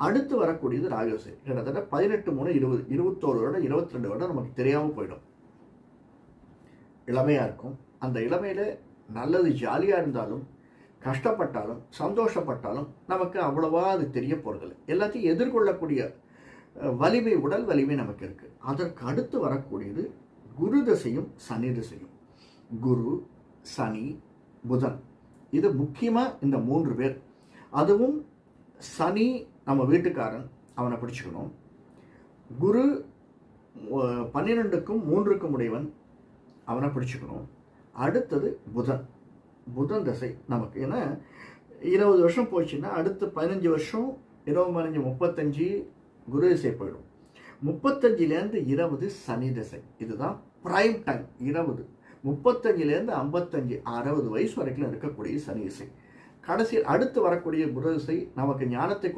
அடுத்து வரக்கூடியது ராஜயோசை. கிட்டத்தட்ட 18, 3, 20, 21 வருடம் 22 வருடம் நமக்கு தெரியாமல் போயிடும். இளமையாக இருக்கும். அந்த இளமையில் நல்லது ஜாலியாக இருந்தாலும் கஷ்டப்பட்டாலும் சந்தோஷப்பட்டாலும் நமக்கு அவ்வளவா அது தெரிய போகிறதில்லை. எல்லாத்தையும் எதிர்கொள்ளக்கூடிய வலிமை, உடல் வலிமை நமக்கு இருக்குது. அதற்கு அடுத்து வரக்கூடியது குரு தசையும் சனி தசையும். குரு, சனி, புதன், இது முக்கியமாக இந்த 3 பேர். அதுவும் சனி நம்ம வீட்டுக்காரன், அவனை பிடிச்சுக்கணும். குரு 12க்கும் 3க்கும் உடையவன், அவனை பிடிச்சுக்கணும். அடுத்தது புதன். புதன் தசை நமக்கு, ஏன்னா 20 வருஷம் போச்சுன்னா அடுத்து 15 வருஷம், 20, 35 குரு திசை போயிடும். 35லேருந்து 20 சனி தசை. இதுதான் பிரைம் டைம். 20, 35லேருந்து 55, 60 வயசு வரைக்கும் இருக்கக்கூடிய சனி திசை. கடைசியில் அடுத்து வரக்கூடிய குரு திசை நமக்கு ஞானத்தை